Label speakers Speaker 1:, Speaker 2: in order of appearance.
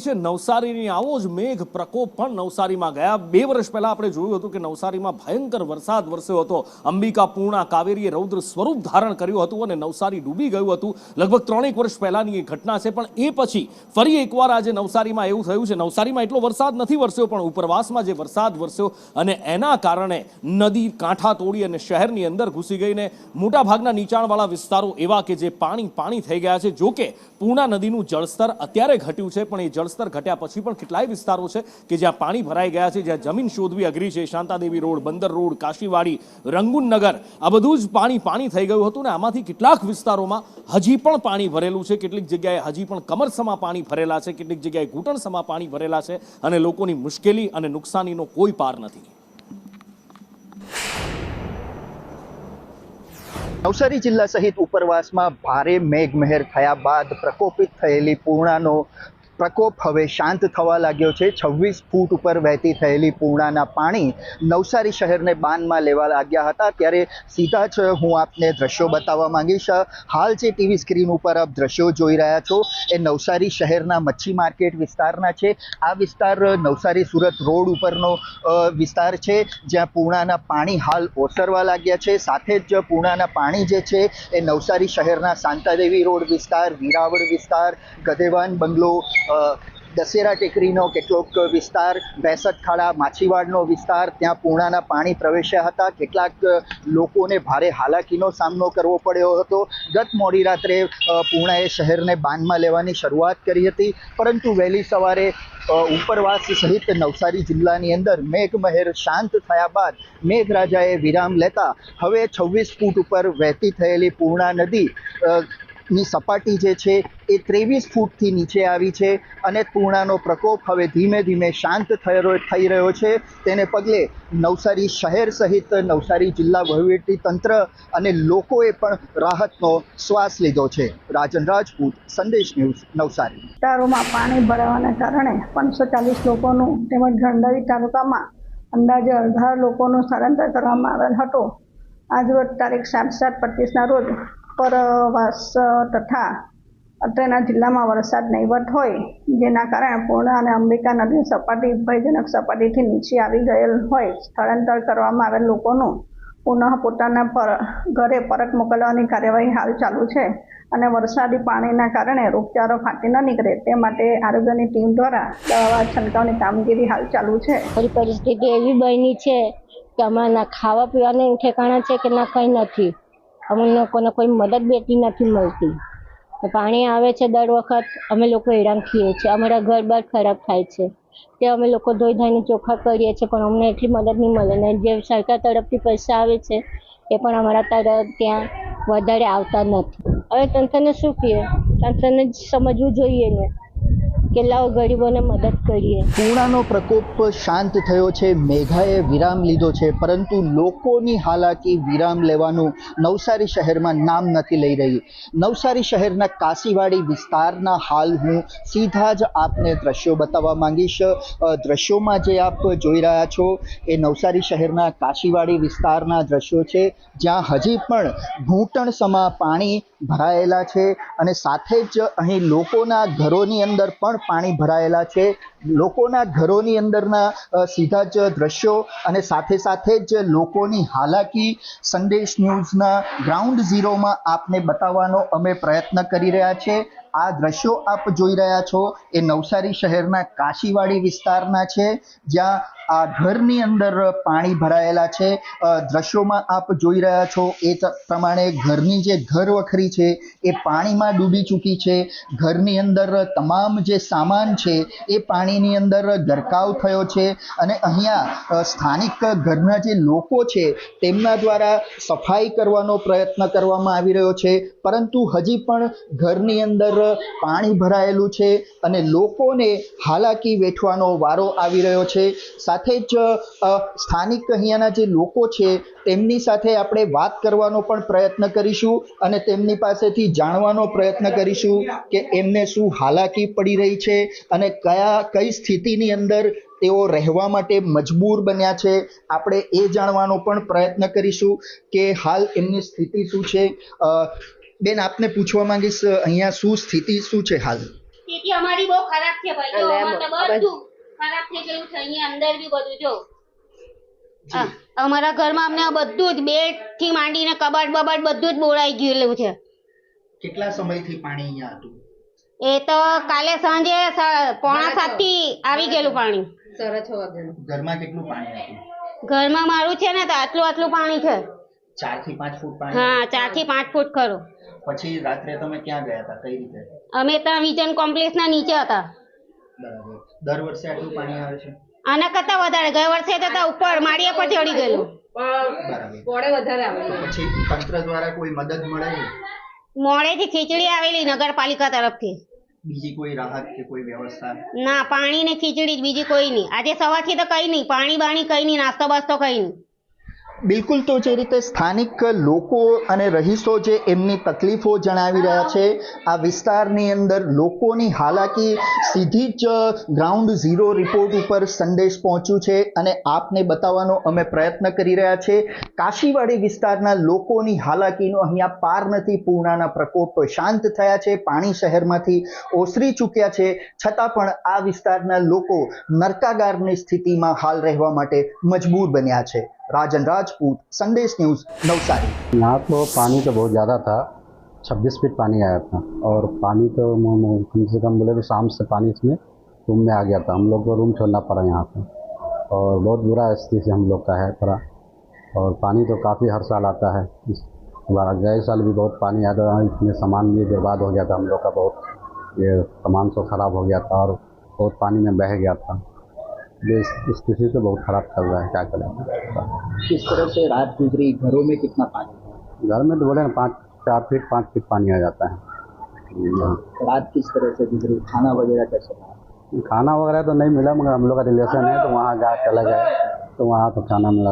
Speaker 1: છે નવસારીની આવો જ મેઘ પ્રકોપ પણ નવસારીમાં ગયા 2 વર્ષ પહેલા આપણે જોયું હતું કે નવસારીમાં ભયંકર વરસાદ વરસ્યો હતો। અંબિકા પૂર્ણા કાવેરીએ રૌદ્ર સ્વરૂપ ધારણ કર્યું હતું અને નવસારી ડૂબી ગયું હતું। લગભગ 3 વર્ષ પહેલાની એ ઘટના છે, પણ એ પછી ફરી એકવાર આજે નવસારીમાં એવું થયું છે। નવસારીમાં એટલો વરસાદ નથી વરસ્યો, પણ ઉપરવાસમાં જે વરસાદ વરસ્યો અને એના કારણે નદી કાંઠા તોડી અને શહેરની અંદર ઘૂસી ગઈને મોટાભાગના નીચાણવાળા વિસ્તારો એવા કે જે પાણી થઈ ગયા છે। જો કે પૂર્ણા નદીનું જળસ્તર અત્યારે ઘટ્યું છે, પણ એ જળસ્તર ઘટ્યા પછી પણ કેટલાય વિસ્તારો છે કે જ્યાં પાણી ભરાઈ ગયા છે, જ્યાં જમીન શોધવી અઘરી છે। શાંતાદેવી રોડ, બંદર રોડ, કાશીવાડી, રંગુનનગર આ બધું જ પાણી થઈ ગયું હતું ને આમાંથી કેટલાક વિસ્તારોમાં હજી પણ પાણી ભરેલું છે। કેટલીક જગ્યાએ હજી પણ કમરસમાં પાણી ભરેલા છે, કેટલીક જગ્યાએ ઘૂંટણસમાં પાણી ભરેલા છે અને લોકોની મુશ્કેલી અને નુકસાનીનો કોઈ પાર નથી।
Speaker 2: નવસારી જિલ્લા સહિત ઉપરવાસમાં ભારે મેઘમહેર થયા બાદ પ્રકોપિત થયેલી પૂર્ણાનો પ્રકોપ હવે શાંત થવા લાગ્યો છે। 26 ફૂટ ઉપર વહેતી થયેલી પૂર્ણાના પાણી નવસારી શહેરને બાનમાં લેવા લાગ્યા હતા। ત્યારે સીધા જ હું આપને દ્રશ્યો બતાવવા માંગીશ। હાલ જે ટીવી સ્ક્રીન ઉપર આપ દ્રશ્યો જોઈ રહ્યા છો એ નવસારી શહેરના મચ્છી માર્કેટ વિસ્તારના છે। આ વિસ્તાર નવસારી સુરત રોડ ઉપરનો વિસ્તાર છે, જ્યાં પૂર્ણાના પાણી હાલ ઓસરવા લાગ્યા છે। સાથે જ પૂર્ણાના પાણી જે છે એ નવસારી શહેરના શાંતાદેવી રોડ વિસ્તાર, વીરાવળ વિસ્તાર, ગધેવાન બંગલો, દશેરા ટેકરીનો કેટલોક વિસ્તાર, બેસઠ ખાડા, માછીવાડનો વિસ્તાર, ત્યાં પૂર્ણાના પાણી પ્રવેશ્યા હતા। કેટલાક લોકોને ભારે હાલાકીનો સામનો કરવો પડ્યો હતો। ગત મોડી રાત્રે પૂર્ણાએ શહેરને બાનમાં લેવાની શરૂઆત કરી હતી, પરંતુ વહેલી સવારે ઉપરવાસ સહિત નવસારી જિલ્લાની અંદર મેઘમહેર શાંત થયા બાદ મેઘરાજાએ વિરામ લેતા હવે 26 ફૂટ ઉપર વહેતી થયેલી પૂર્ણા નદી ની સપાટી જે છે એ 23 ફૂટથી નીચે આવી છે અને પૂર્ણાનો પ્રકોપ હવે ધીમે ધીમે શાંત થઈ રહ્યો છે। તેને પગલે નવસારી શહેર સહિત નવસારી જિલ્લા વહીવટી તંત્ર અને લોકોએ પણ રાહતનો શ્વાસ લીધો છે। રાજન રાજપૂત, સંદેશ ન્યૂઝ, નવસારી।
Speaker 3: વિસ્તારોમાં પાણી ભરાવાના કારણે 540 લોકોનું તેમજ ગંડરી તાલુકામાં અંદાજે 18 લોકોનું સ્થળાંતર કરવામાં આવેલ હતું। આજરોજ તારીખ 7/7/25ના રોજ ઉપરવાસ તથા અત્રેના જિલ્લામાં વરસાદ નહીવત હોય, જેના કારણે પૂર્ણા અને અંબિકા નદીની સપાટી ભયજનક સપાટીથી નીચે આવી ગયેલ હોય સ્થળાંતર કરવામાં આવેલ લોકોનું પુનઃ પોતાના ઘરે પરત મોકલવાની કાર્યવાહી હાલ ચાલુ છે અને વરસાદી પાણીના કારણે રોગચાળો ફાટી ન નીકળે તે માટે આરોગ્યની ટીમ દ્વારા દવા છંટકાવની કામગીરી હાલ ચાલુ છે।
Speaker 4: પરિસ્થિતિ એવી બની છે કે અમારા ખાવા પીવાનું ઠેકાણા છે કે ના કંઈ નથી। અમને લોકોને કોઈ મદદ બેઠી નથી મળતી। પાણી આવે છે દર વખત અમે લોકો હેરાન થઈએ છીએ। અમારા ઘર બાર ખરાબ થાય છે, તે અમે લોકો ધોઈ ધાઈને ચોખ્ખા કરીએ છીએ, પણ અમને એટલી મદદ નહીં મળે ને જે સરકાર તરફથી પૈસા આવે છે એ પણ અમારા તરફ ત્યાં વધારે આવતા નથી। હવે તંત્રને શું કહે, તંત્રને સમજવું જોઈએ ને કે લાવો ગરીબોને મદદ કરીએ।
Speaker 2: પૂર્ણાનો પ્રકોપ શાંત થયો છે, મેઘાએ વિરામ લીધો છે, પરંતુ લોકોની હાલાકી વિરામ લેવાનું નવસારી શહેરમાં નામ નથી લઈ રહી। નવસારી શહેરના કાશીવાડી વિસ્તારના હાલ હું સીધા જ આપને દ્રશ્યો બતાવવા માંગીશ। દ્રશ્યોમાં જે આપ જોઈ રહ્યા છો એ નવસારી શહેરના કાશીવાડી વિસ્તારના દ્રશ્યો છે, જ્યાં હજી પણ ઘૂંટણસમાં પાણી ભરાયેલા છે અને સાથે જ અહીં લોકોના ઘરોની અંદર પણ પાણી ભરાયેલા છે। લોકોના ઘરોની અંદરના સીધા જ દ્રશ્યો અને સાથે જ લોકોની હાલાકી સંદેશ ન્યૂઝના ગ્રાઉન્ડ ઝીરોમાં આપને બતાવવાનો અમે પ્રયત્ન કરી રહ્યા છે। આ દ્રશ્યો આપ જોઈ રહ્યા છો એ નવસારી શહેરના કાશીવાડી વિસ્તારના છે, જ્યાં આ ઘરની અંદર પાણી ભરાયેલા છે। દ્રશ્યોમાં આપ જોઈ રહ્યા છો એ પ્રમાણે ઘરની જે ઘર વખરી છે એ પાણીમાં ડૂબી ચૂકી છે। ઘરની અંદર તમામ જે સામાન છે એ પાણીની અંદર ગરકાવ થયો છે અને અહીંયા સ્થાનિક ઘરના જે લોકો છે તેમના દ્વારા સફાઈ કરવાનો પ્રયત્ન કરવામાં આવી રહ્યો છે, પરંતુ હજી પણ ઘરની અંદર પાણી ભરાયેલું છે અને લોકોને હાલાકી વેઠવાનો વારો આવી રહ્યો છે। સાથે જ સ્થાનિક અહીંયાના જે લોકો છે તેમની સાથે આપણે વાત કરવાનો પણ પ્રયત્ન કરીશું અને તેમની પાસેથી જાણવાનો પ્રયત્ન કરીશું કે એમને શું હાલાકી પડી રહી છે અને કઈ સ્થિતિની અંદર તેઓ રહેવા માટે મજબૂર બન્યા છે। આપણે એ જાણવાનો પણ પ્રયત્ન કરીશું કે હાલ એમની સ્થિતિ શું છે। બેન, આપને પૂછવા માંગીશ, અહીંયા શું સ્થિતિ શું છે હાલ?
Speaker 5: સ્થિતિ અમારી બહુ ખરાબ છે ભાઈ. જો અમારે તો બધું ખરાબ થઈ ગયું છે. અહીંયા અંદર બી બધું જો અમારા ઘરમાં અમને બધું જ બેડ થી માંડીને કબાટ બબાટ બધું જ બોળાઈ ગયેલું છે.
Speaker 2: કેટલા સમયથી પાણી અહીંયા હતું?
Speaker 5: એ તો કાલે સાંજે 6:45 થી આવી ગયેલું પાણી.
Speaker 2: ઘરમાં કેટલું પાણી હતું?
Speaker 5: ઘરમાં મારું છે ને તો આટલું પાણી છે.
Speaker 2: 4 થી 5 ફૂટ પાણી?
Speaker 5: હા, 4 થી 5 ફૂટ ખરું.
Speaker 2: પછી રાત્રે તમે ક્યાં ગયા હતા, કઈ રીતે?
Speaker 5: અમે ત્યાં વિઝન કોમ્પ્લેક્સ ના નીચે હતા.
Speaker 2: બરાબર. દર વર્ષે આટલું પાણી આવે છે?
Speaker 5: આના કરતા વધારે ગયા વર્ષે તો ઉપર માળિયા પર ચડી ગયેલું.
Speaker 2: બરાબર. પછી તંત્ર દ્વારા કોઈ મદદ મળે?
Speaker 5: મોડેથી ખીચડી આવેલી નગરપાલિકા તરફથી.
Speaker 2: બીજી કોઈ રાહત કે કોઈ વ્યવસ્થા?
Speaker 5: ના, પાણી ને ખીચડી જ, બીજી કોઈ નહીં. આજે સવારથી તો કઈ નહીં, પાણી બાણી કઈ નહીં, નાસ્તો બાસ્તો કઈ નહીં.
Speaker 2: બિલકુલ. તો જે રીતે સ્થાનિક લોકો અને રહીશો જે એમની તકલીફો જણાવી રહ્યા છે, આ વિસ્તારની અંદર લોકોની હાલાકી સીધી જ ગ્રાઉન્ડ ઝીરો રિપોર્ટ ઉપર સંદેશ પહોંચ્યું છે અને આપને બતાવવાનો અમે પ્રયત્ન કરી રહ્યા છે. કાશીવાડી વિસ્તારના લોકોની હાલાકીનો અહીંયા પાર નથી. પૂર્ણાના પ્રકોપ શાંત થયા છે, પાણી શહેરમાંથી ઓસરી ચૂક્યા છે, છતાં પણ આ વિસ્તારના લોકો નરકાગારની સ્થિતિમાં હાલ રહેવા માટે મજબૂર બન્યા છે. राजन राजपूत, संदेश न्यूज, नवसारी।
Speaker 6: यहाँ तो पानी तो बहुत ज़्यादा था, 26 फीट पानी आया था और पानी तो कम से कम बोले तो शाम से पानी इसमें रूम में आ गया था। हम लोग को रूम छोड़ना पड़ा यहाँ पे और बहुत बुरा स्थिति हम लोग का है थोड़ा। और पानी तो काफ़ी हर साल आता है, इस बार गए साल भी बहुत पानी आया था। इसमें सामान भी बर्बाद हो गया था हम लोग का, बहुत ये सामान सब खराब हो गया था और बहुत पानी में बह गया था। ये स्थिति तो बहुत खराब चल रहा है, क्या करें।
Speaker 2: किस तरह से रात गुजरी? घरों में कितना पानी है?
Speaker 6: घर में तो बोले ना 4 फीट 5 फीट पानी आ जाता है।
Speaker 2: रात किस तरह से गुजरी? खाना वगैरह कैसे बना?
Speaker 6: खाना वगैरह तो नहीं मिला, मगर हम लोग का रिलेशन है तो वहाँ चले गए तो वहाँ तो खाना मिला।